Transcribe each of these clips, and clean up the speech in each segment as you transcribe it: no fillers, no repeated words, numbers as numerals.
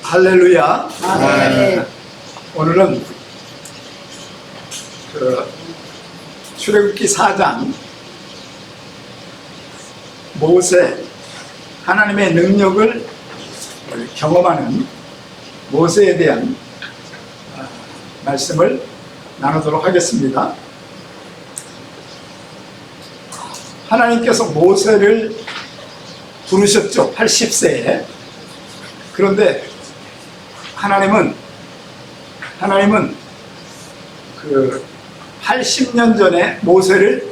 할렐루야. 아멘. 오늘은 출애굽기 4장 모세, 하나님의 능력을 경험하는 모세에 대한 말씀을 나누도록 하겠습니다. 하나님께서 모세를 부르셨죠. 80세에. 그런데 하나님은 그 80년 전에 모세를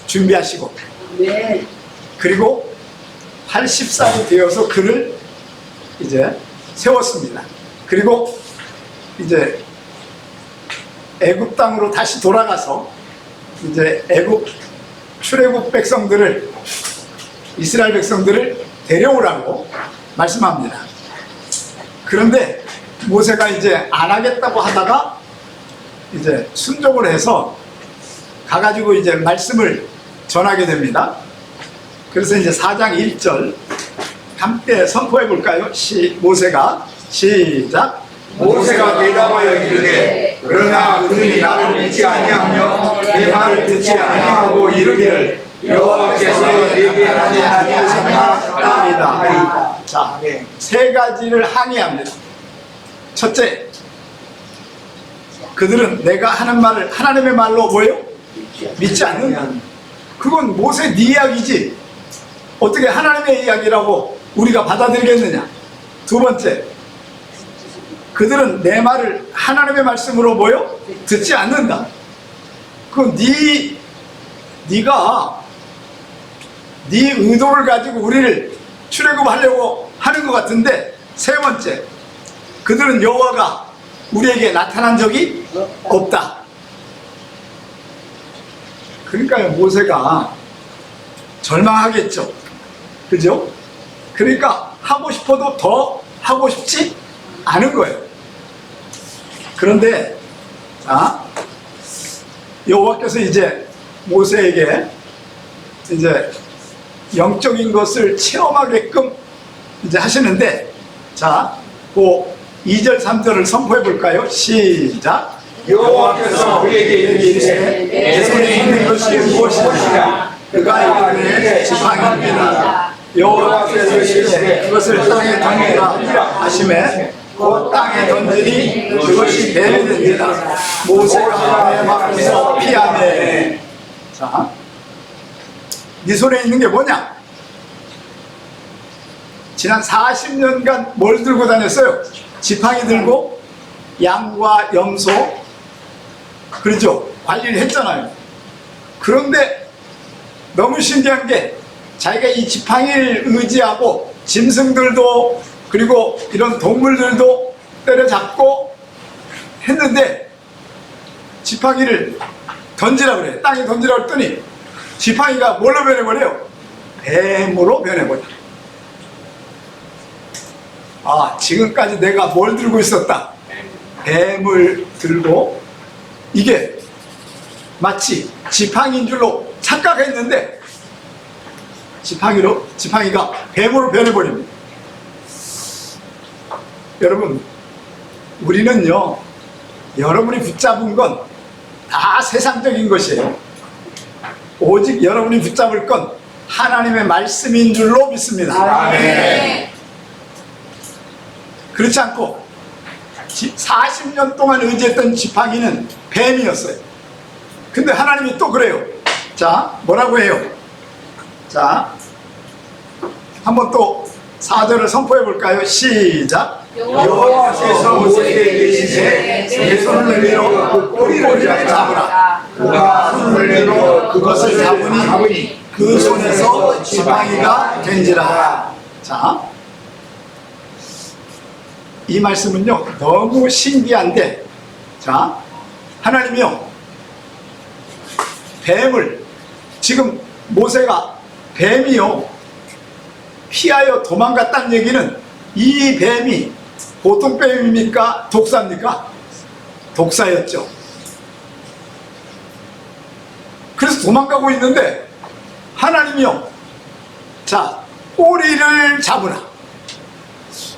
준비하시고, 네. 그리고 80살이 되어서 그를 이제 세웠습니다. 그리고 이제 애굽 땅으로 다시 돌아가서 이제 출애굽 백성들을, 이스라엘 백성들을 데려오라고 말씀합니다. 그런데 모세가 이제 안 하겠다고 하다가 이제 순종을 해서 가가지고 이제 말씀을 전하게 됩니다. 그래서 이제 4장 1절 함께 선포해 볼까요? 모세가 시작. 모세가 대답하여 이르되 그러나 그들이 나를 믿지 아니하며 내 말을 듣지 아니하고 이르기를 여호와께서 내게 하셨나이다. 자, 세 가지를 항의합니다. 첫째, 그들은 내가 하는 말을 하나님의 말로 뭐예요? 믿지 않는다. 그건 모세 네 이야기지 어떻게 하나님의 이야기라고 우리가 받아들이겠느냐. 두 번째, 그들은 내 말을 하나님의 말씀으로 뭐요? 듣지 않는다. 그건 네가 네 의도를 가지고 우리를 출애굽하려고 하는 것 같은데. 세 번째, 그들은 여호와가 우리에게 나타난 적이 없다. 그러니까 모세가 절망하겠죠. 그죠? 그러니까 하고 싶어도 더 하고 싶지 않은 거예요. 그런데 여호와께서 이제 모세에게 이제 영적인 것을 체험하게끔 이제 하시는데, 자, 그 2절 3절을 선포해 볼까요? 시작. 여호와께서 그에게 이르시되 내 손에 있는 것이 무엇이냐? 그가 이르되 지팡이니라. 여호와께서 이르시되 그것을 땅에 던지라 하시매 곧 땅에 던지니 그것이 뱀이 된지라. 모세가 뱀 앞에서 피하매. 자, 네 손에 있는 게 뭐냐? 지난 40년간 뭘 들고 다녔어요? 지팡이 들고 양과 염소, 그렇죠? 관리를 했잖아요. 그런데 너무 신기한 게 자기가 이 지팡이를 의지하고 짐승들도 그리고 이런 동물들도 때려잡고 했는데 지팡이를 던지라 그래. 땅에 던지라 했더니 지팡이가 뭘로 변해버려요? 뱀으로 변해버려. 지금까지 내가 뭘 들고 있었다? 뱀을 들고, 이게 마치 지팡이인 줄로 착각했는데 지팡이가 뱀으로 변해버립니다. 여러분, 우리는요, 여러분이 붙잡은 건 다 세상적인 것이에요. 오직 여러분이 붙잡을 건 하나님의 말씀인 줄로 믿습니다. 아멘. 그렇지 않고 40년 동안 의지했던 지팡이는 뱀이었어요. 근데 하나님이 또 그래요. 자, 뭐라고 해요? 자, 한번 또 4절을 선포해 볼까요? 시작. 여호와께서 모세에게 이르시되 내 손을 내밀어 그 꼬리를 잡으라. 그가 손을 내밀어 그것을 잡으니 그 손에서 지팡이가 된지라. 자, 이 말씀은요 너무 신기한데, 자, 하나님이요 뱀을, 지금 모세가 뱀이요 피하여 도망갔다는 얘기는 이 뱀이 보통 뱀입니까? 독사입니까? 독사였죠. 그래서 도망가고 있는데 하나님이요, 자, 꼬리를 잡으라.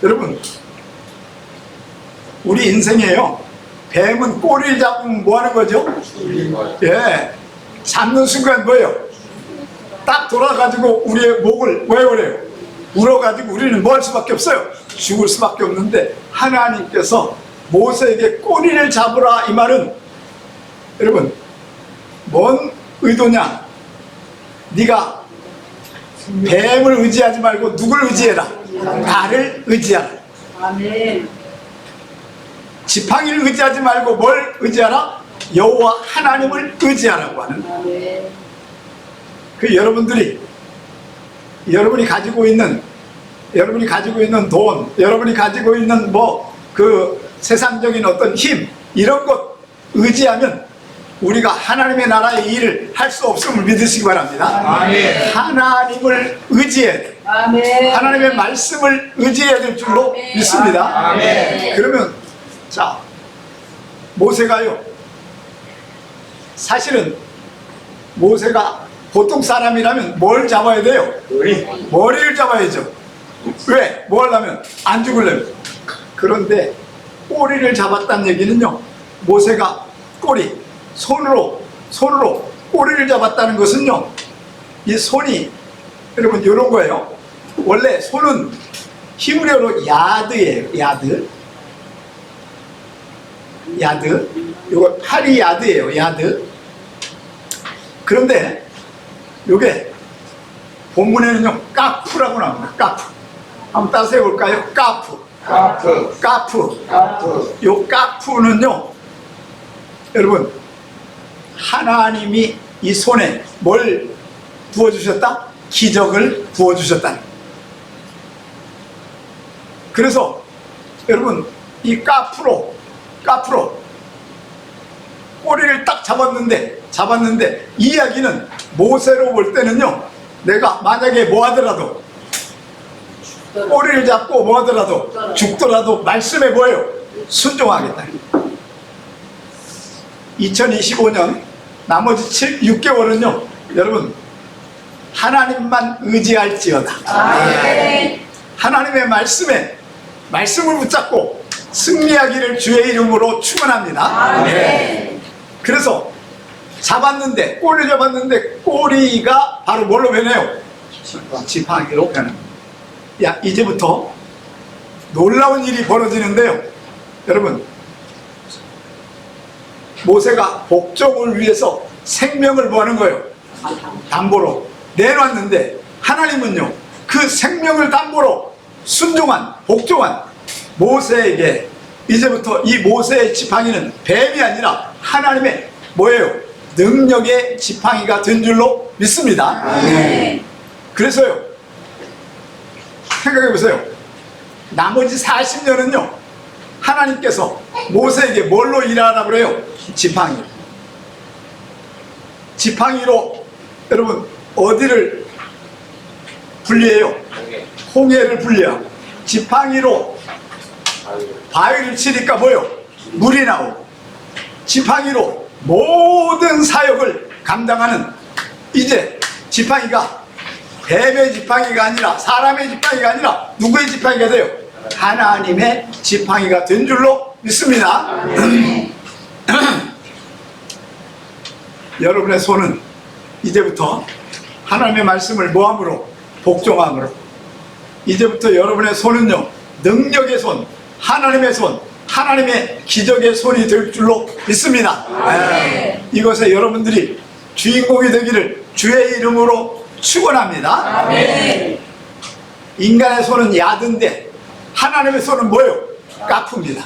여러분, 우리 인생에요, 뱀은 꼬리를 잡으면 뭐 하는 거죠? 예, 잡는 순간 뭐예요? 딱 돌아가지고 우리의 목을 왜 그래요? 물어가지고 우리는 뭐 할 수밖에 없어요? 죽을 수밖에 없는데, 하나님께서 모세에게 꼬리를 잡으라 이 말은, 여러분, 뭔 의도냐? 네가 뱀을 의지하지 말고 누굴 의지해라? 나를 의지하라. 아멘. 지팡이를 의지하지 말고 뭘 의지하라? 여호와 하나님을 의지하라고 하는. 아멘. 그 여러분이 가지고 있는 돈, 여러분이 가지고 있는 뭐 그 세상적인 어떤 힘, 이런 것 의지하면 우리가 하나님의 나라의 일을 할 수 없음을 믿으시기 바랍니다. 아멘. 하나님을 의지해야 돼. 아멘. 하나님의 말씀을 의지해야 될 줄로 아멘. 믿습니다. 아멘. 그러면 자, 모세가요, 사실은 모세가 보통 사람이라면 뭘 잡아야 돼요? 머리를 잡아야죠. 왜? 뭐 하려면? 안 죽으려면. 그런데 꼬리를 잡았다는 얘기는요, 모세가 손으로 꼬리를 잡았다는 것은요, 이 손이, 여러분, 이런 거예요. 원래 손은 히브리어로 야드예요. 야드. 요거 팔이 야드예요. 야드. 그런데 요게 본문에는요, 까프라고 나옵니다. 까프. 한번 따서 해볼까요? 까프. 요 까프는요, 여러분, 하나님이 이 손에 뭘 부어주셨다? 기적을 부어주셨다. 그래서 여러분, 이 까프로 꼬리를 딱 잡았는데 이 이야기는 모세로 볼 때는요, 내가 만약에 뭐 하더라도, 꼬리를 잡고 뭐 하더라도, 죽더라도 말씀에 뭐예요? 순종하겠다. 2025년 나머지 6개월은요, 여러분, 하나님만 의지할지어다. 아멘. 하나님의 말씀을 붙잡고 승리하기를 주의 이름으로 축원합니다. 아멘. 그래서 꼬리를 잡았는데 꼬리가 바로 뭘로 변해요? 지팡이로 변합니다. 야, 이제부터 놀라운 일이 벌어지는데요, 여러분, 모세가 복종을 위해서 생명을 뭐 하는 거예요? 담보로 내놨는데, 하나님은요, 그 생명을 담보로 복종한 모세에게 이제부터 이 모세의 지팡이는 뱀이 아니라 하나님의 뭐예요? 능력의 지팡이가 된 줄로 믿습니다. 아멘. 그래서요, 생각해 보세요. 나머지 40년은요, 하나님께서 모세에게 뭘로 일하라고 그래요? 지팡이로 여러분, 어디를 분리해요? 홍해를 분리하고, 지팡이로 바위를 치니까 뭐요? 물이 나오고, 지팡이로 모든 사역을 감당하는, 이제 지팡이가 뱀의 지팡이가 아니라, 사람의 지팡이가 아니라 누구의 지팡이가 돼요? 하나님의 지팡이가 된 줄로 믿습니다. 여러분의 손은 이제부터 하나님의 말씀을 뭐함으로? 복종함으로. 이제부터 여러분의 손은요, 능력의 손, 하나님의 손, 하나님의 기적의 손이 될 줄로 믿습니다. 이것에 여러분들이 주인공이 되기를 주의 이름으로 축원합니다. 아멘. 인간의 손은 야든데 하나님의 손은 뭐예요? 까프입니다.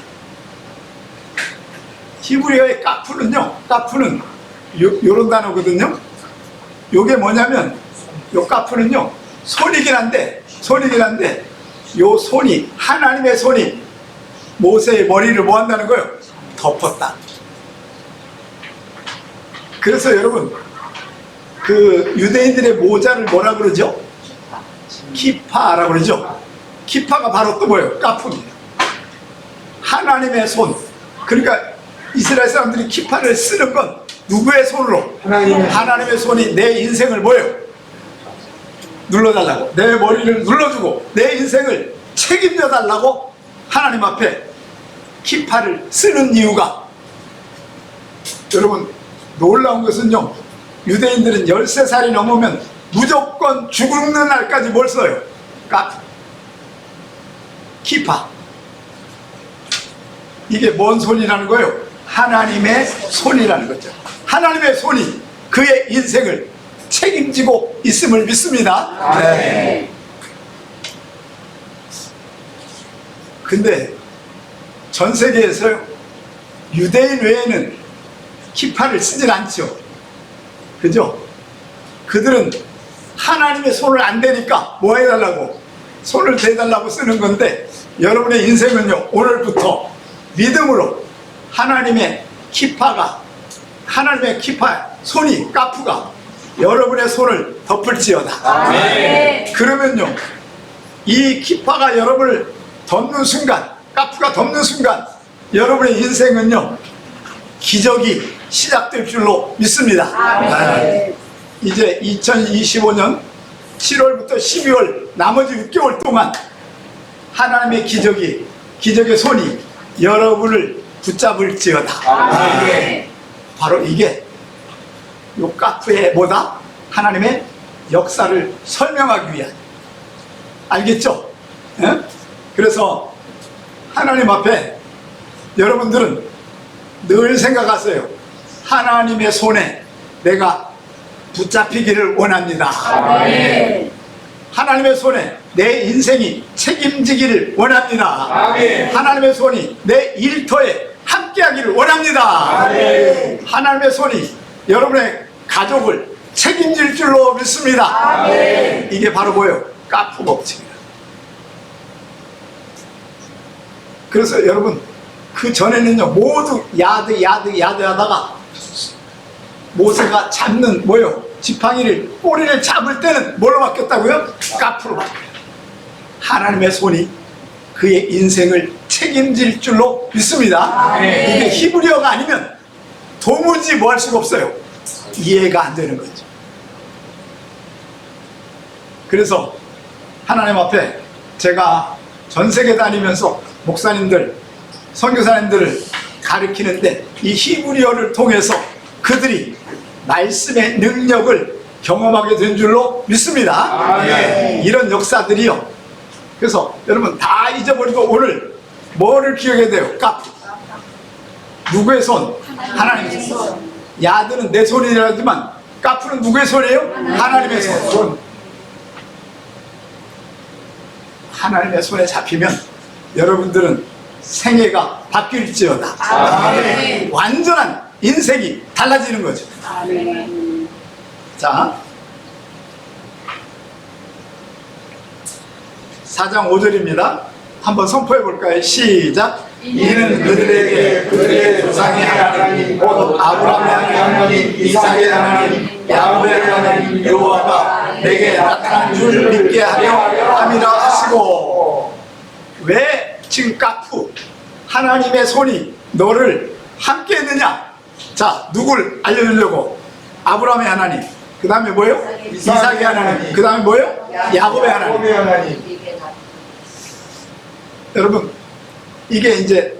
히브리어의 까프는 요런 단어거든요. 요게 뭐냐면, 요 까프는요, 손이긴 한데 요 손이, 하나님의 손이 모세의 머리를 뭐 한다는 거예요? 덮었다. 그래서 여러분, 그 유대인들의 모자를 뭐라 그러죠? 키파라고 그러죠. 키파가 바로 또 뭐예요? 까프입니다. 하나님의 손. 그러니까 이스라엘 사람들이 키파를 쓰는 건 누구의 손으로? 하나님의 손이 내 인생을 뭐예요? 눌러달라고, 내 머리를 눌러주고 내 인생을 책임져 달라고 하나님 앞에 키파를 쓰는 이유가, 여러분 놀라운 것은요, 유대인들은 13살이 넘으면 무조건 죽는 날까지 뭘 써요? 키파. 이게 뭔 손이라는 거예요? 하나님의 손이라는 거죠. 하나님의 손이 그의 인생을 책임지고 있음을 믿습니다. 네. 근데 전 세계에서 유대인 외에는 키파를 쓰질 않죠. 그죠? 그들은 하나님의 손을 안 대니까 뭐 해달라고? 손을 대달라고 쓰는 건데, 여러분의 인생은요, 오늘부터 믿음으로 하나님의 키파, 손이, 까프가 여러분의 손을 덮을지어다. 아멘. 그러면요, 이 키파가 여러분을 덮는 순간, 까프가 덮는 순간, 여러분의 인생은요, 기적이 시작될 줄로 믿습니다. 아멘. 이제 2025년 7월부터 12월 나머지 6개월 동안 하나님의 기적의 손이 여러분을 붙잡을지어다. 아멘. 바로 이게 요 카프의 뭐다? 하나님의 역사를 설명하기 위한, 알겠죠? 예? 그래서 하나님 앞에 여러분들은 늘 생각하세요. 하나님의 손에 내가 붙잡히기를 원합니다. 아멘. 하나님의 손에 내 인생이 책임지기를 원합니다. 아멘. 하나님의 손이 내 일터에 함께하기를 원합니다. 아멘. 하나님의 손이 여러분의 가족을 책임질 줄로 믿습니다. 아멘. 이게 바로 뭐예요? 까프 법칙이에요. 그래서 여러분, 그 전에는요, 모두 야드 하다가 모세가 잡는 뭐예요? 지팡이를, 꼬리를 잡을 때는 뭘로 바뀌었다고요? 까프로 바뀌어요. 하나님의 손이 그의 인생을 책임질 줄로 믿습니다. 아멘. 이게 히브리어가 아니면 도무지 뭐 할 수가 없어요. 이해가 안 되는 거죠. 그래서 하나님 앞에 제가 전 세계 다니면서 목사님들, 선교사님들을 가르치는데, 이 히브리어를 통해서 그들이 말씀의 능력을 경험하게 된 줄로 믿습니다. 아멘. 이런 역사들이요. 그래서 여러분 다 잊어버리고 오늘 뭐를 기억해야 돼요? 까프. 누구의 손? 하나님의 손. 야드는 내 손이라지만 까프는 누구의 손이에요? 하나님의 손. 하나님의 손에 잡히면 여러분들은 생애가 바뀔지어다. 아멘. 완전한 인생이 달라지는 거죠. 아멘. 자, 4장 5절입니다. 한번 선포해 볼까요? 시작. 이는 그들에게 그들의 조상의 하나님 곧 아브라함의 하나님, 이삭의 하나님, 야곱의 하나님 여호와가 내게 나타난 줄 믿게 하려 함이라 하시고. 왜 지금 까프 하나님의 손이 너를 함께 했느냐? 자, 누굴 알려주려고? 아브라함의 하나님, 그 다음에 뭐예요? 이삭의 하나님, 그 다음에 뭐예요? 야곱의 하나님. 여러분, 이게 이제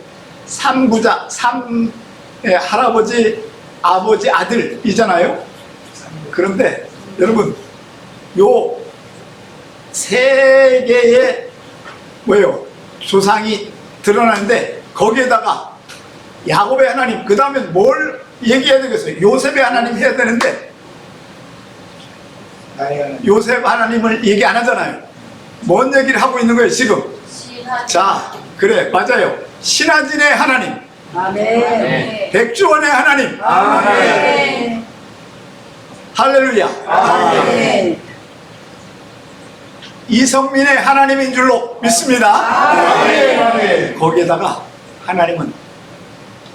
삼부자, 할아버지, 아버지, 아들이잖아요. 그런데 여러분, 요 세 개의 뭐예요? 조상이 드러나는데, 거기에다가 야곱의 하나님, 그 다음에 뭘 얘기해야 되겠어요? 요셉의 하나님 해야 되는데, 요셉 하나님을 얘기 안 하잖아요. 뭔 얘기를 하고 있는 거예요 지금? 자, 그래, 맞아요. 신하진의 하나님, 아멘. 백주원의 하나님. 아멘. 할렐루야. 아멘. 이성민의 하나님인 줄로 믿습니다. 아멘. 거기에다가 하나님은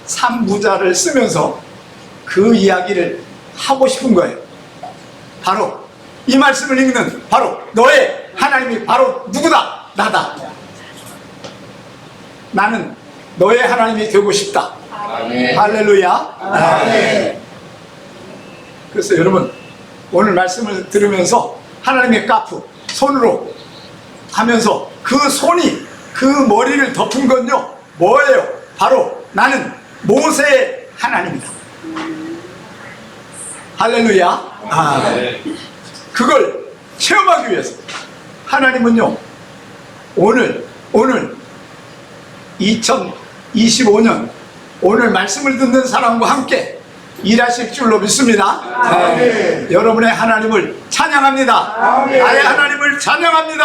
삼부자를 쓰면서 그 이야기를 하고 싶은 거예요. 바로 이 말씀을 읽는 바로 너의 하나님이 바로 누구다? 나다. 나는 너의 하나님이 되고 싶다. 아멘. 할렐루야. 아멘. 그래서 여러분, 오늘 말씀을 들으면서 하나님의 까프 손으로 하면서 그 손이 그 머리를 덮은 건요 뭐예요? 바로 나는 모세의 하나님이다. 할렐루야. 그걸 체험하기 위해서 하나님은요 오늘 2025년 오늘 말씀을 듣는 사람과 함께 일하실 줄로 믿습니다. 여러분의 하나님을 찬양합니다. 나의 하나님을 찬양합니다.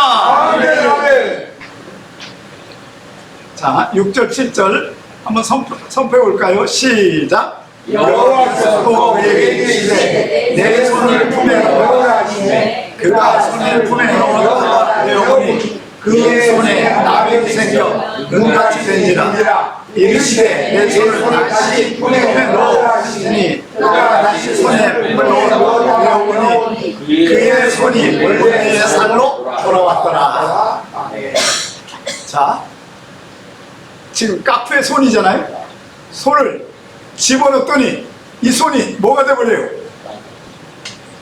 자, 6절 7절 한번 선포해 볼까요? 시작. 여호와께서 또 그에게 이르시되 내 손을 품에 넣어라 하시매 그가 손을 품에 넣어 내어보니 그의 손에 나병이 생겨 눈같이 된지라. 이르시되 내 손을 다시 품에 넣어 하시니 그가 다시 손에 품에 넣어 내어보니 그의 손이 원래의 살로 돌아왔더라. 자, 지금 깍두의 손이잖아요. 손을 집어넣었더니 이 손이 뭐가 돼버려요?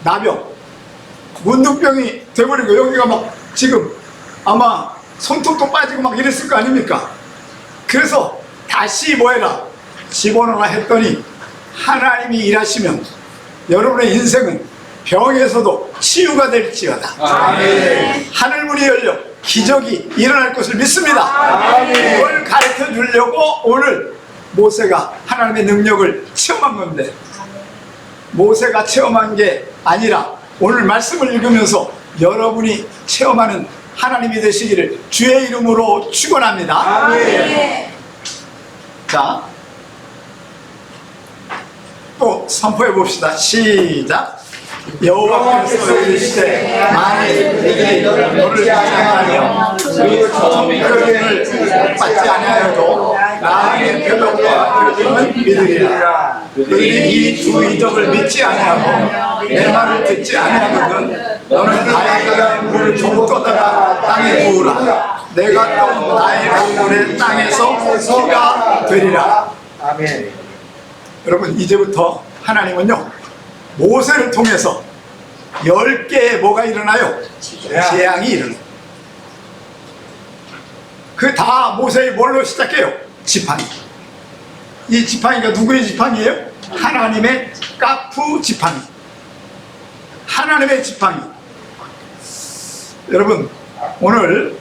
나병, 문둥병이 돼버리고 여기가 막 지금 아마 손톱도 빠지고 막 이랬을 거 아닙니까? 그래서 다시 뭐해라? 집어넣어라 했더니 하나님이 일하시면 여러분의 인생은 병에서도 치유가 될지어다. 하늘문이 열려 기적이 일어날 것을 믿습니다. 그걸 가르쳐 주려고 오늘 모세가 하나님의 능력을 체험한 건데, 모세가 체험한 게 아니라 오늘 말씀을 읽으면서 여러분이 체험하는 하나님이 되시기를 주의 이름으로 축원합니다. 자, 또 선포해 봅시다. 시작. 여호와께서 이르시되 만일 내게 너를 믿지 아니하며 그 표적을 받지 아니하여도 나의 표적과 표징은 믿으리라. 너희는 이 두 이적을 믿지 아니하고 내 말을 듣지 아니하거든 너는 나의 물을 좀 떠다가 땅에 부으라. 내가 또 나의 강물의 땅에서 피가 되리라. 아멘. 여러분, 이제부터 하나님은요 모세를 통해서 10개의 뭐가 일어나요? 재앙이 일어나요. 그 다 모세의 뭘로 시작해요? 지팡이. 이 지팡이가 누구의 지팡이예요? 하나님의 깍프 지팡이. 하나님의 지팡이. 여러분, 오늘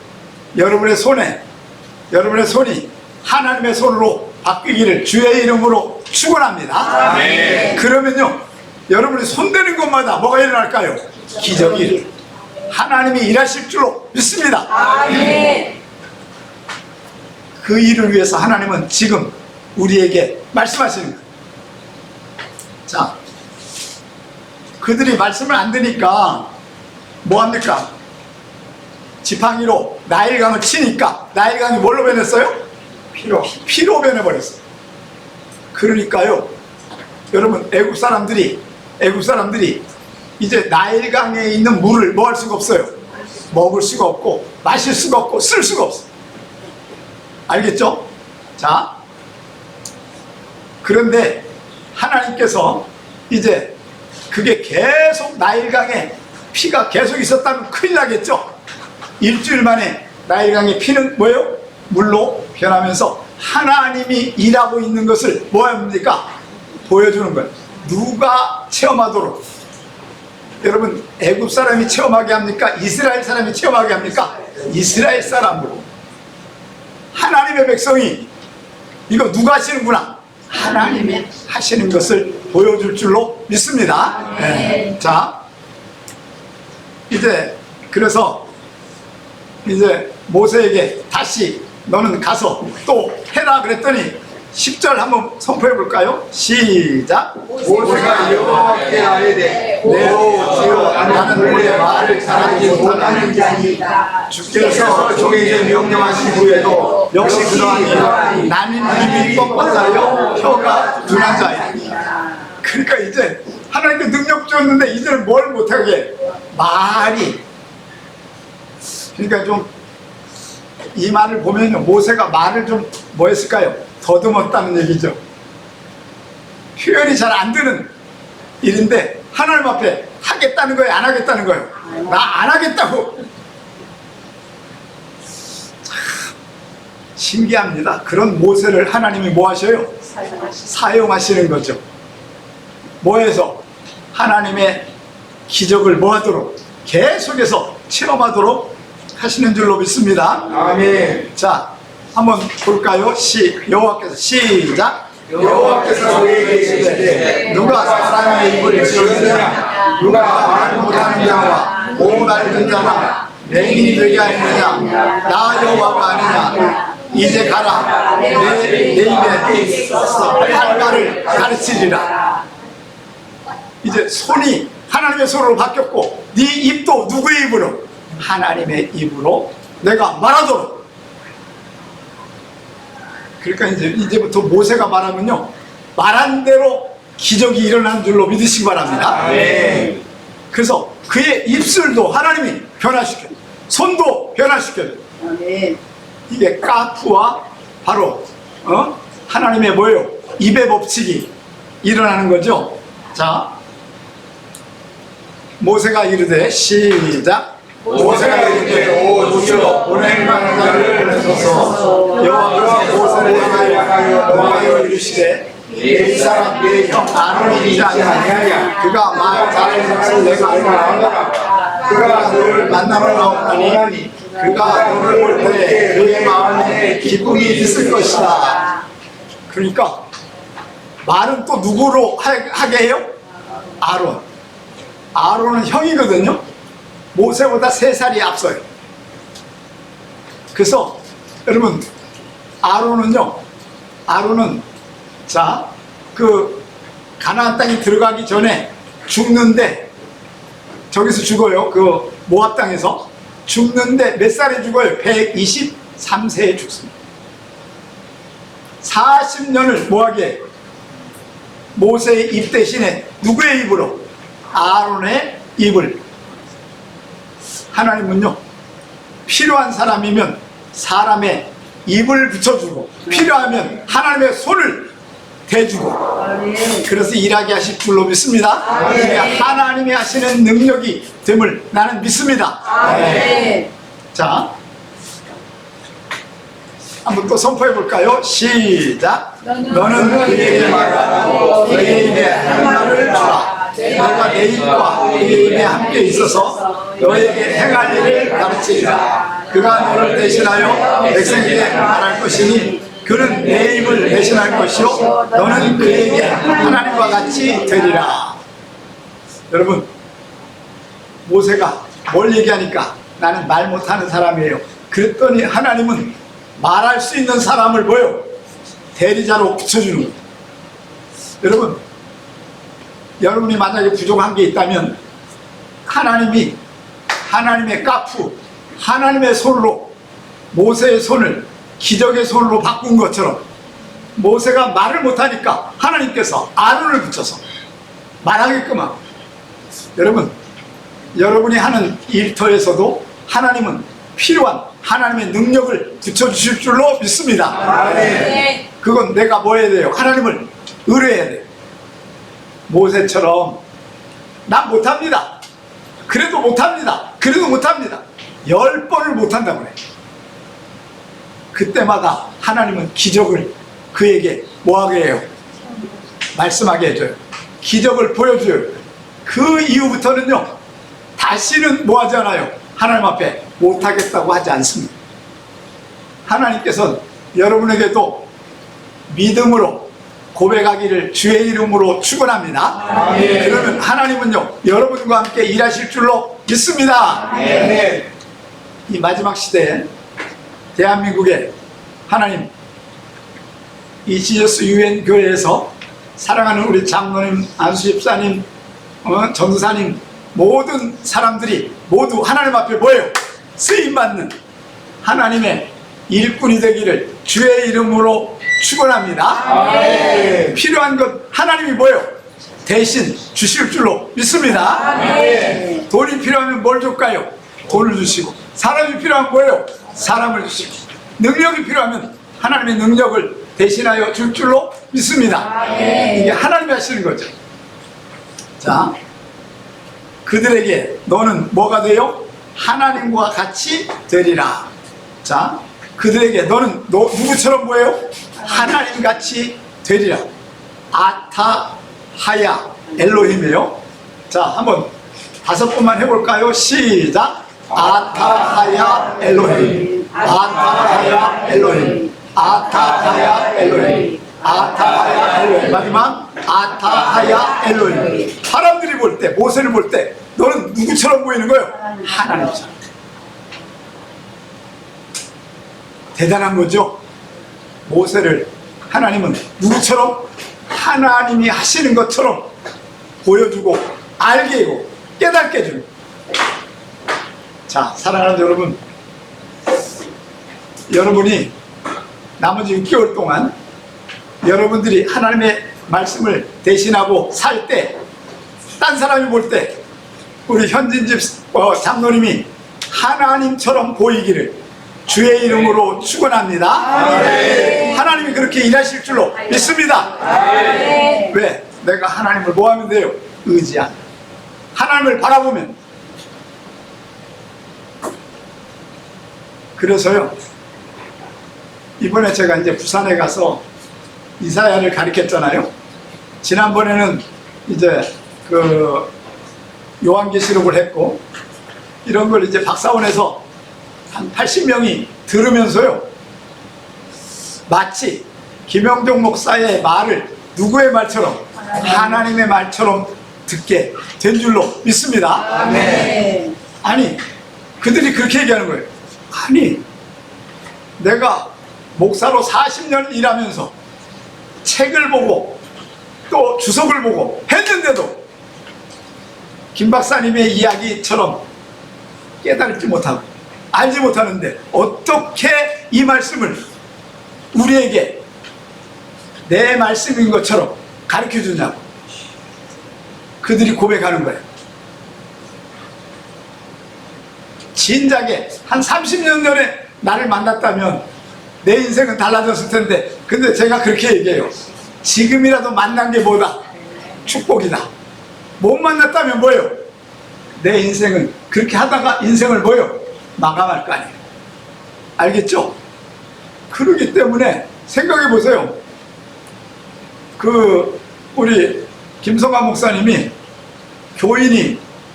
여러분의 손이 하나님의 손으로 바뀌기를 주의 이름으로 축원합니다. 그러면요 여러분이 손대는 것마다 뭐가 일어날까요? 기적이 일어나요. 하나님이 일하실 줄로 믿습니다. 그 일을 위해서 하나님은 지금 우리에게 말씀하시는 거예요. 자, 그들이 말씀을 안 듣니까 뭐합니까? 지팡이로 나일강을 치니까 나일강이 뭘로 변했어요? 피로 변해버렸어요. 그러니까요 여러분, 애국 사람들이 이제 나일강에 있는 물을 뭐 할 수가 없어요? 먹을 수가 없고 마실 수가 없고 쓸 수가 없어요. 알겠죠? 자, 그런데 하나님께서 이제 그게 계속 나일강에 피가 계속 있었다면 큰일 나겠죠? 일주일 만에 나일강의 피는 뭐예요? 물로 변하면서 하나님이 일하고 있는 것을 뭐 합니까? 보여주는 거예요. 누가 체험하도록? 여러분, 애굽 사람이 체험하게 합니까? 이스라엘 사람이 체험하게 합니까? 이스라엘 사람으로. 하나님의 백성이 이거 누가 하시는구나? 하나님이 하시는 것을 보여줄 줄로 믿습니다. 자, 그래서 이제 모세에게 다시 너는 가서 또 해라 그랬더니 10절 한번 선포해 볼까요? 시작. 모세가 여호와께 아뢰되 오 주여 나는 원래 말을 잘하지 못하는 자니이다. 주께서 종에게 명령하신 후에도 역시 그러하니 나는 입이 뻣뻣하여 혀가 둔한 자이다. 그러니까 이제 하나님께 능력 줬는데 이제는 뭘 못하게? 말이. 그러니까 좀 이 말을 보면요 모세가 말을 좀 뭐 했을까요? 더듬었다는 얘기죠. 표현이 잘 안 되는 일인데 하나님 앞에 하겠다는 거예요? 안 하겠다는 거예요? 나 안 하겠다고. 신기합니다. 그런 모세를 하나님이 뭐 하셔요? 사용하시는 거죠. 뭐해서? 하나님의 기적을 뭐 하도록? 계속해서 체험하도록 하시는 줄로 믿습니다. 아멘. 자, 한번 볼까요? 여호와께서 시작. 여호와께서 우리에게 이르시되 누가 사람의 입을 지었느냐? 누가 말 못하는 자와 못 알던 자나 맹인이 되게 하느냐? 나 여호와가 아니냐? 이제 가라. 내 입에 할 말을 가르치리라. 이제 손이 하나님의 손으로 바뀌었고, 네 입도 누구의 입으로? 하나님의 입으로 내가 말하도록. 그러니까 이제부터 모세가 말하면요, 말한 대로 기적이 일어나는 줄로 믿으시기 바랍니다. 아멘. 그래서 그의 입술도 하나님이 변화시켜요. 손도 변화시켜요. 아멘. 이게 까프와 바로 하나님의 뭐예요? 입의 법칙이 일어나는 거죠. 자, 모세가 이르되 시작. 모세가 이르되 오 주여 보낼 만한 자를 보내소서. 여호와께서 모세를 향하여 너하여 이르시되 이 사람 내 형 아론이 있지 아니하냐? 그가 말 잘하는 것을 내가 알거라. 그가 너를 만나러 나오나니 그가 너를 볼 때 그의 마음에 기쁨이 있을 것이다. 그러니까 말은 또 누구로 하게 해요? 아론. 아론은 형이거든요. 모세보다 3살이 앞서요. 그래서 여러분, 아론은 자, 그 가나안 땅에 들어가기 전에 죽는데, 저기서 죽어요. 그 모압 땅에서 죽는데 몇 살에 죽어요? 123세에 죽습니다. 40년을 뭐하게? 모세의 입 대신에 누구의 입으로? 아론의 입을. 하나님은요, 필요한 사람이면 사람의 입을 붙여주고, 필요하면 하나님의 손을 대주고, 그래서 일하게 하실 줄로 믿습니다. 이게 하나님이 하시는 능력이 됨을 나는 믿습니다. 자, 한번 또 선포해 볼까요? 시작. 너는 그에게 말하고 그의 입에 할 말을 주라. 내가 내 입과 그의 입에 함께 있어서 너에게 행할 일을 가르치리라. 그가 너를 대신하여 백성에게 말할 것이니 그는 내 입을 대신할 것이요 너는 그에게 하나님과 같이 되리라. 여러분, 모세가 뭘 얘기하니까 나는 말 못하는 사람이에요. 그랬더니 하나님은 말할 수 있는 사람을 뭐요? 대리자로 붙여주는 거예요. 여러분, 여러분이 만약에 부족한 게 있다면 하나님이 하나님의 까프, 하나님의 손으로 모세의 손을 기적의 손으로 바꾼 것처럼 모세가 말을 못하니까 하나님께서 아론을 붙여서 말하게끔 하고, 여러분, 여러분이 하는 일터에서도 하나님은 필요한 하나님의 능력을 붙여주실 줄로 믿습니다. 그건 내가 뭐 해야 돼요? 하나님을 의뢰해야 돼요. 모세처럼 난 못합니다. 그래도 못합니다. 그래도 못합니다. 10번을 못한다고 그래. 그때마다 하나님은 기적을 그에게 뭐하게 해요? 말씀하게 해줘요. 기적을 보여줘요. 그 이후부터는요, 다시는 뭐하지 않아요? 하나님 앞에 못하겠다고 하지 않습니다. 하나님께서 여러분에게도 믿음으로 고백하기를 주의 이름으로 축원합니다. 그러면 하나님은요, 여러분과 함께 일하실 줄로 믿습니다. 이 마지막 시대에 대한민국에 하나님, 이 지저스 유엔 교회에서 사랑하는 우리 장로님, 안수 집사님, 전도사님, 모든 사람들이 모두 하나님 앞에 뭐예요? 쓰임받는 하나님의 일꾼이 되기를 주의 이름으로 축원합니다. 필요한 것 하나님이 뭐예요? 대신 주실 줄로 믿습니다. 돈이 필요하면 뭘 줄까요? 돈을 주시고, 사람이 필요하면 뭐예요? 사람을 주시고, 능력이 필요하면 하나님의 능력을 대신하여 줄 줄로 믿습니다. 이게 하나님이 하시는 거죠. 자, 그들에게 너는 뭐가 돼요? 하나님과 같이 되리라. 자, 그들에게 너는 누구처럼 뭐예요? 하나님같이 되리라. 아타하야 엘로힘이에요. 자, 한번 5번만 해볼까요? 시작. 아타하야 엘로힘, 아타하야 엘로힘, 아타하야 엘로힘, 아타하야 엘로힘. 마지막 아타하야 엘로힘. 사람들이 볼 때, 모세를 볼 때 너는 누구처럼 보이는 거예요? 하나님처럼. 대단한 거죠. 모세를 하나님은 누구처럼? 하나님이 하시는 것처럼 보여주고 알게 하고 깨닫게 해주는. 자, 사랑하는 여러분, 여러분이 나머지 6개월 동안 여러분들이 하나님의 말씀을 대신하고 살 때, 딴 사람이 볼 때 우리 현진집 장로님이 하나님처럼 보이기를 주의 이름으로 축원합니다. 하나님이 그렇게 일하실 줄로 믿습니다. 왜? 내가 하나님을 뭐 하면 돼요? 의지한. 하나님을 바라보면. 그래서요, 이번에 제가 이제 부산에 가서 이사야를 가르쳤잖아요. 지난번에는 이제 그 요한계시록을 했고, 이런 걸 이제 박사원에서 한 80명이 들으면서요, 마치 김영종 목사의 말을 누구의 말처럼? 하나님의 말처럼 듣게 된 줄로 믿습니다. 아멘. 아니, 그들이 그렇게 얘기하는 거예요. 아니, 내가 목사로 40년 일하면서 책을 보고 또 주석을 보고 했는데도 김 박사님의 이야기처럼 깨달지 못하고 알지 못하는데 어떻게 이 말씀을 우리에게 내 말씀인 것처럼 가르쳐 주냐고 그들이 고백하는 거예요. 진작에 한 30년 전에 나를 만났다면 내 인생은 달라졌을 텐데, 근데 제가 그렇게 얘기해요. 지금이라도 만난 게 뭐다? 축복이다. 못 만났다면 뭐예요? 내 인생은 그렇게 하다가 인생을 뭐예요? 마감할 거 아니에요. 알겠죠? 그러기 때문에 생각해 보세요. 우리 김성환 목사님이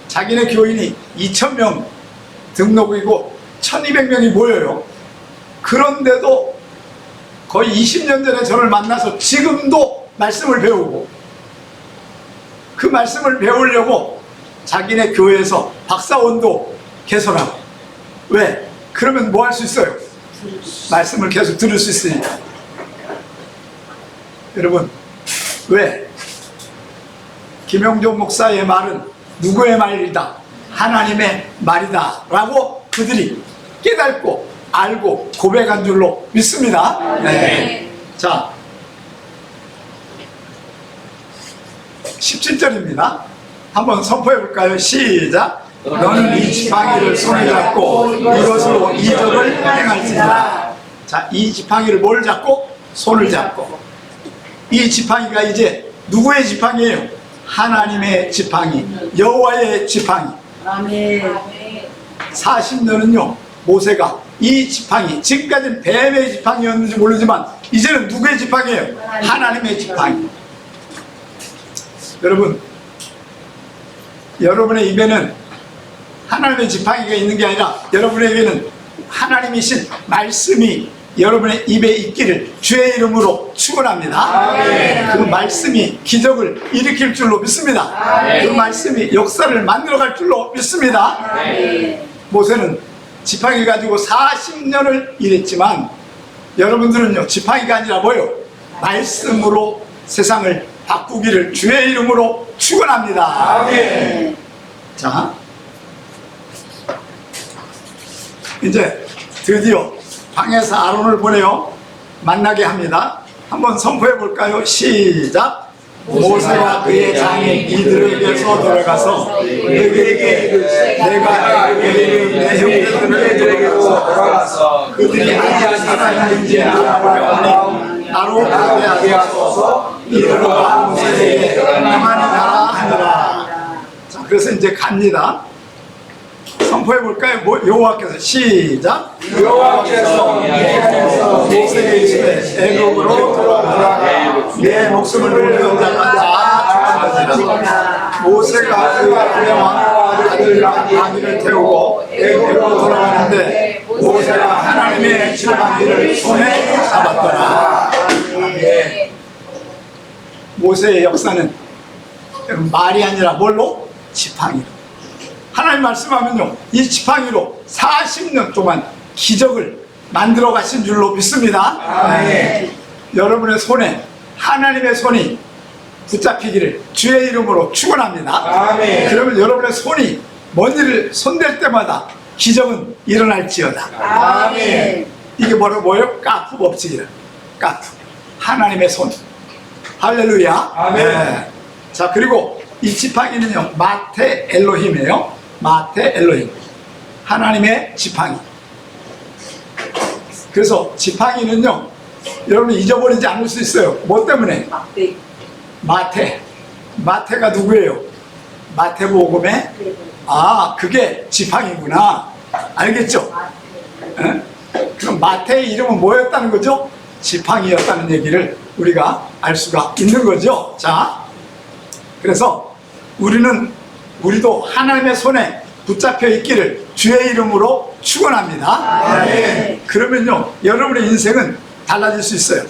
자기네 교인이 2,000명 등록이고 1,200명이 모여요. 그런데도 거의 20년 전에 저를 만나서 지금도 말씀을 배우고, 그 말씀을 배우려고 자기네 교회에서 박사원도 개설하고. 왜? 그러면 뭐 할 수 있어요? 말씀을 계속 들을 수 있으니까. 여러분, 왜? 김영종 목사의 말은 누구의 말이다? 하나님의 말이다 라고 그들이 깨닫고 알고 고백한 줄로 믿습니다. 네. 자, 17절입니다. 한번 선포해 볼까요? 시작. 너는 이 지팡이를 손에 잡고 이것으로 이적을 행할지니라. 자, 이 지팡이를 뭘 잡고? 손을 잡고. 이 지팡이가 이제 누구의 지팡이에요? 하나님의 지팡이, 여호와의 지팡이. 아멘. 40년은요 모세가 이 지팡이, 지금까지는 뱀의 지팡이였는지 모르지만 이제는 누구의 지팡이에요? 하나님의 지팡이. 여러분, 여러분의 입에는 하나님의 지팡이가 있는 게 아니라 여러분에게는 하나님이신 말씀이 여러분의 입에 있기를 주의 이름으로 축원합니다. 그 말씀이 기적을 일으킬 줄로 믿습니다. 그 말씀이 역사를 만들어갈 줄로 믿습니다. 모세는 지팡이 가지고 40년을 일했지만 여러분들은요, 지팡이가 아니라 뭐요? 말씀으로 세상을 바꾸기를 주의 이름으로 축원합니다. 자, 이제 드디어 방에서 아론을 보내요 만나게 합니다. 한번 선포해 볼까요? 시작. 모세와 그의 장인 이들에게서 돌아가서 그들에게 내가 내 형제들에게서 돌아가서 그들이 아직 살아있는지 알아보려 하니 나로 가게 하소서. 이들과 모세에게 가만히 가라 하니라. 자, 그래서 이제 갑니다. 선포해 볼까요? 여호와께서 시작. 여호와께서 모세의 집에 애굽으로 돌아오라. 내 목숨을 물려온 자가 다 죽었느니라. 모세가 그 아들과 아들과 아기를 태우고 애굽으로 돌아가는데 모세가 하나님의 지팡이를 손에 잡았더라. 예. 모세의 역사는 말이 아니라 뭘로? 지팡이로. 하나님 말씀하면요, 이 지팡이로 40년 동안 기적을 만들어 가신 줄로 믿습니다. 아멘. 여러분의 손에 하나님의 손이 붙잡히기를 주의 이름으로 축원합니다. 아멘. 그러면 여러분의 손이 먼 일을 손댈 때마다 기적은 일어날지어다. 아멘. 이게 뭐예요? 까프 법칙이라. 까프. 하나님의 손. 할렐루야. 아멘. 네. 자, 그리고 이 지팡이는요, 마테 엘로힘이에요. 마테 엘로힘. 하나님의 지팡이. 그래서 지팡이는요, 여러분 잊어버리지 않을 수 있어요. 뭐 때문에? 마테가 누구예요? 마태복음에 그게 지팡이구나. 알겠죠? 그럼 마태의 이름은 뭐였다는 거죠? 지팡이였다는 얘기를 우리가 알 수가 있는 거죠. 자, 그래서 우리도 하나님의 손에 붙잡혀 있기를 주의 이름으로 축원합니다. 그러면요, 여러분의 인생은 달라질 수 있어요.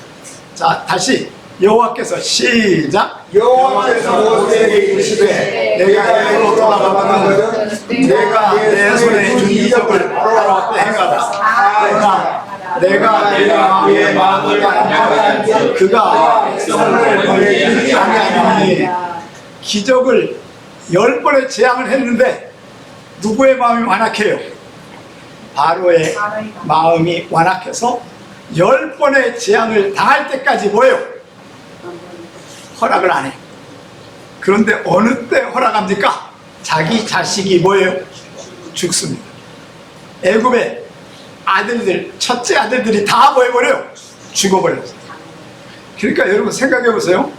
자, 다시 여호와께서 시작. 여호와께서 모세에게 이르시되 내가 애굽으로 돌아가거든 내가 내 손에 준 이적을 바로 앞에 행하라. 그러나 내가 내 마음의 마음을 양하니 그가 백성을 버리지 아니하니. 기적을 10번의 재앙을 했는데 누구의 마음이 완악해요? 바로의 마음이 완악해서 10번의 재앙을 당할 때까지 뭐예요? 허락을 안 해. 그런데 어느 때 허락합니까? 자기 자식이 뭐예요? 죽습니다. 애굽의 아들들, 첫째 아들들이 다 뭐 해버려요? 죽어버렸어요. 그러니까 여러분 생각해 보세요.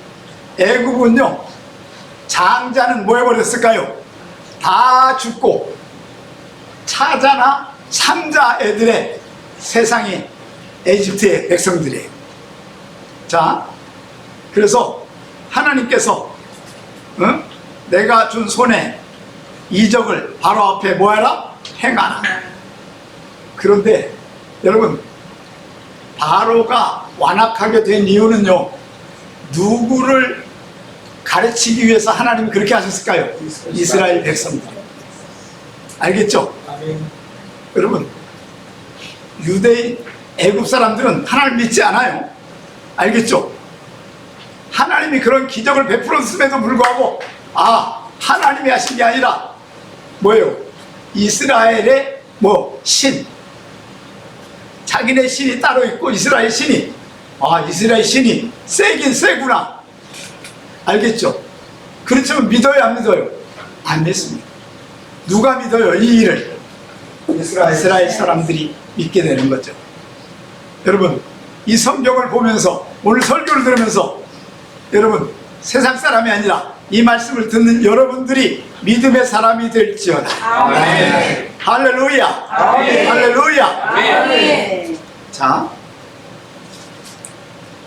애굽은요, 장자는 뭐 해버렸을까요? 다 죽고 차자나 삼자 애들의 세상이 에집트의 백성들이에요. 자, 그래서 하나님께서 내가 준 손에 이적을 바로 앞에 뭐하라? 행하라. 그런데 여러분, 바로가 완악하게 된 이유는요, 누구를 가르치기 위해서 하나님이 그렇게 하셨을까요? 이스라엘 백성들. 알겠죠? 여러분, 유대인 애굽 사람들은 하나님 믿지 않아요. 알겠죠? 하나님이 그런 기적을 베풀었음에도 불구하고 하나님이 하신 게 아니라 뭐예요? 이스라엘의 신, 자기네 신이 따로 있고 이스라엘 신이 이스라엘 신이 세긴 세구나. 알겠죠? 그렇지만 믿어요, 안 믿어요? 안 믿습니다. 누가 믿어요, 이 일을? 이스라엘 사람들이 믿게 되는 거죠. 여러분, 이 성경을 보면서, 오늘 설교를 들으면서 여러분, 세상 사람이 아니라 이 말씀을 듣는 여러분들이 믿음의 사람이 될지어다. 아멘. 할렐루야. 아멘. 할렐루야. 아멘. 자,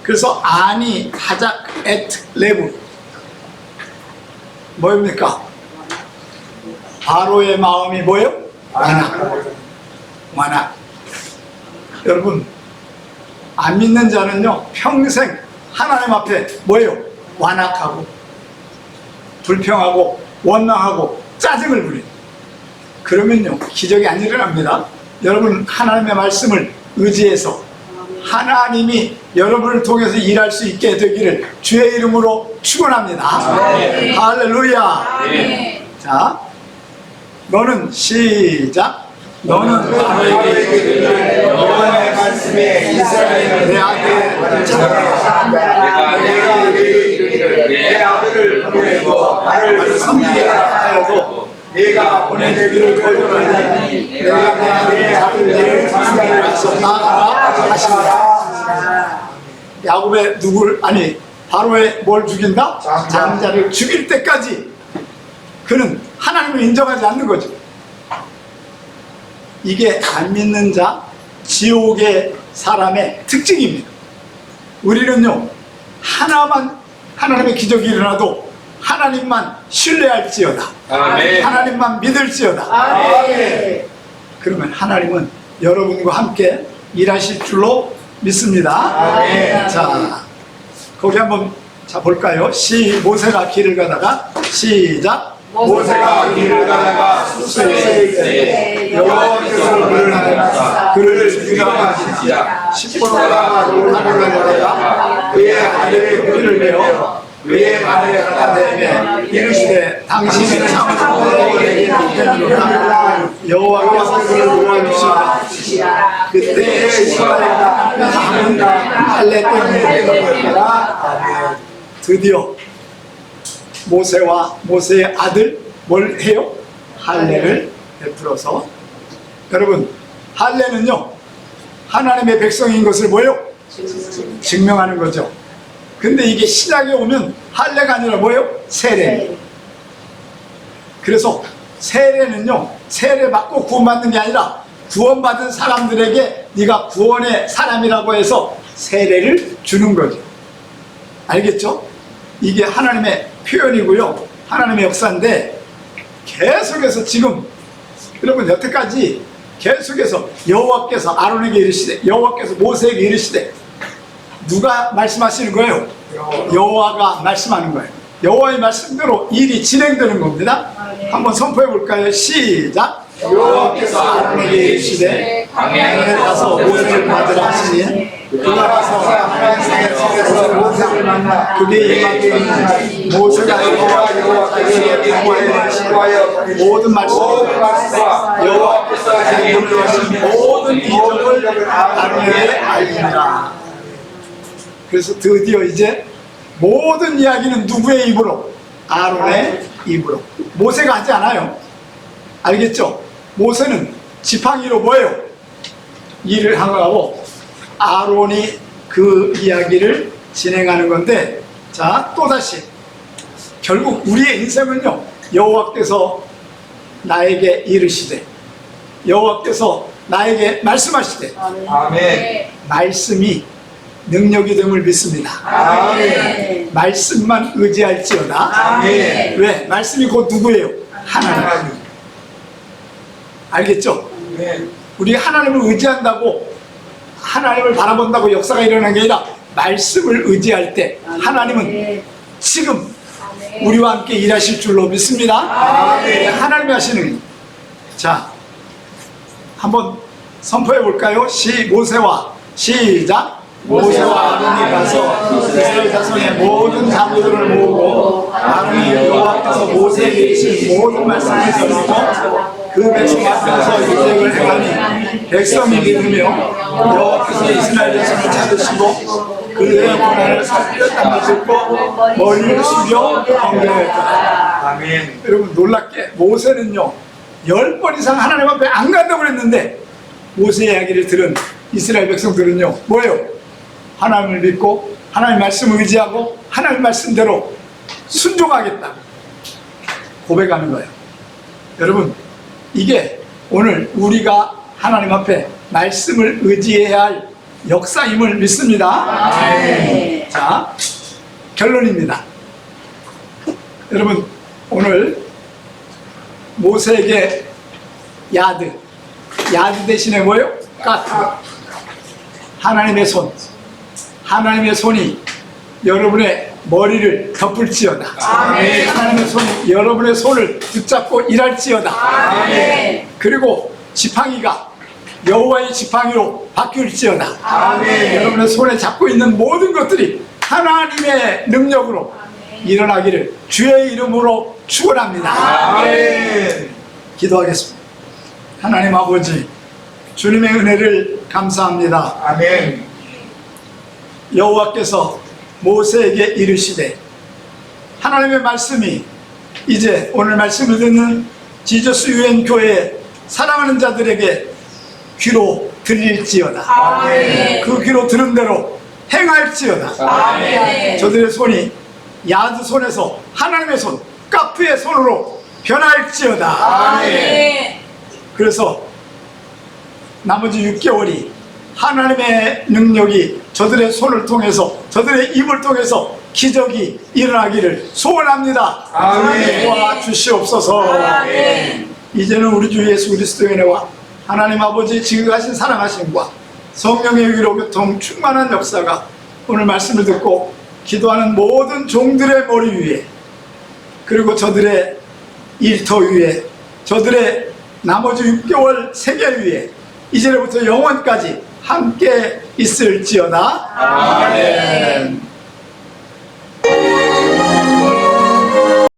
그래서 아니 하작 에트 레브 뭐입니까? 바로의 마음이 뭐예요? 완악. 여러분, 안 믿는 자는요, 평생 하나님 앞에 뭐예요? 완악하고 불평하고 원망하고 짜증을 부려요. 그러면요, 기적이 안 일어납니다. 여러분, 하나님의 말씀을 의지해서 하나님이 여러분을 통해서 일할 수 있게 되기를 주의 이름으로 축원합니다. 할렐루야. 자, 너는 시작. 너는 바로에게 여호와의 말씀에 이스라엘을 내 아들 내가 내 아들을 보내고 나를 섬기게 하여도 내가 보내기를 거절하니 내가 내 아들의 아들들을 섬기게 하셨다 하시니라. 야곱의 바로의 뭘 죽인다? 장자를 죽일 때까지 그는 하나님을 인정하지 않는 거죠. 이게 안 믿는 자, 지옥의 사람의 특징입니다. 우리는요, 하나님의 기적이 일어나도 하나님만 신뢰할지어다. 아멘. 하나님만 믿을지어다. 아멘. 그러면 하나님은 여러분과 함께 일하실 줄로 믿습니다. 아멘. 자, 거기 한번 볼까요? 모세가 길을 가다가 시작. 모세가 길을 가다가 숫소에 있을 여호와께서 그를 만나사 그를 죽이라 하시니라. 10번가 하늘을 보다가 그의 아들의 그를 베어 그의 말에 갖다 대며 이르시되 당신의 참으로 내게 남겨주노라. 여호와께서 그를 도와주시라. 그때 이스라엘과 남은 할례 때문에 드디어 모세의 아들 뭘 해요? 할례를 베풀어서. 여러분, 할례는요 하나님의 백성인 것을 뭐예요? 증명하는 거죠. 근데 이게 신약에 오면 할례가 아니라 뭐예요? 세례. 그래서 세례는요, 세례 받고 구원받는 게 아니라 구원받은 사람들에게 네가 구원의 사람이라고 해서 세례를 주는 거죠. 알겠죠? 이게 하나님의 표현이고요, 하나님의 역사인데, 계속해서 지금 여러분 여태까지 계속해서 여호와께서 아론에게 이르시되, 여호와께서 모세에게 이르시되, 누가 말씀하시는 거예요? 여호와가 말씀하는 거예요. 여호와의 말씀대로 일이 진행되는 겁니다. 한번 선포해 볼까요? 시작. 여호와께서 아론에게 이르시되 광야에 가서 모세를 받으라 하시니 그가 가서 하나님의 성에서 모세를 만나 그게 임하되 모세가 여호와께서 기뻐하여 모든 말씀과 여호와께서 자기를 하신 모든 이적을 아론에게 알리니라. 그래서 드디어 이제 모든 이야기는 누구의 입으로? 아론의 입으로. 모세가 하지 않아요. 알겠죠? 모세는 지팡이로 뭐예요? 일을 하고 아론이 그 이야기를 진행하는 건데, 자, 또다시 결국 우리의 인생은요, 여호와께서 나에게 이르시되, 여호와께서 나에게 말씀하시되, 아멘. 말씀이 능력이 됨을 믿습니다. 아멘. 말씀만 의지할지어다. 아멘. 왜? 말씀이 곧 누구예요? 하나님. 알겠죠? 아멘. 우리 하나님을 의지한다고, 하나님을 바라본다고 역사가 일어나는 게 아니라 말씀을 의지할 때 하나님은 지금 우리와 함께 일하실 줄로 믿습니다. 아멘. 하나님이 하시는 일. 자, 한번 선포해 볼까요? 모세와 시작. 모세와 아론이 가서 이스라엘 자손의 모든 장로들을 모으고 아론이 여호와께서 모세에게 이르신 모든 말씀을 전하고 그 백성 앞에서 유색을 행하니 백성이 믿으며 여호와께서 이스라엘 자손을 찾으시고 그들의 고난을 살피렸다고 듣고 머리를 숙여 경배하였다. 아멘. 여러분, 놀랍게 모세는요 10번 이상 하나님 앞에 안 간다고 그랬는데, 모세의 이야기를 들은 이스라엘 백성들은요 뭐예요? 하나님을 믿고 하나님 말씀을 의지하고 하나님 말씀대로 순종하겠다 고백하는 거예요. 여러분, 이게 오늘 우리가 하나님 앞에 말씀을 의지해야 할 역사임을 믿습니다. 아멘. 자, 결론입니다. 여러분, 오늘 모세에게 야드 대신에 뭐예요? 까트. 하나님의 손이 여러분의 머리를 덮을지어다. 아멘. 하나님의 손이 여러분의 손을 붙잡고 일할지어다. 아멘. 그리고 지팡이가 여호와의 지팡이로 바뀔지어다. 아멘. 여러분의 손에 잡고 있는 모든 것들이 하나님의 능력으로 일어나기를 주의 이름으로 축원합니다. 아멘. 기도하겠습니다. 하나님 아버지, 주님의 은혜를 감사합니다. 아멘. 여호와께서 모세에게 이르시되, 하나님의 말씀이 이제 오늘 말씀을 듣는 지저스 유엔 교회 사랑하는 자들에게 귀로 들릴지어다. 아멘. 그 귀로 들은 대로 행할지어다. 아멘. 저들의 손이 야드 손에서 하나님의 손, 카프의 손으로 변할지어다. 아멘. 그래서 나머지 6개월이 하나님의 능력이 저들의 손을 통해서 저들의 입을 통해서 기적이 일어나기를 소원합니다. 아멘. 도와주시옵소서. 아멘. 이제는 우리 주 예수 그리스도의 은혜와 하나님 아버지 지극하신 사랑하심과 성령의 위로 교통 충만한 역사가 오늘 말씀을 듣고 기도하는 모든 종들의 머리 위에 그리고 저들의 일터 위에 저들의 나머지 6개월 세계 위에 이제부터 영원까지 함께 있을지어다. 아멘.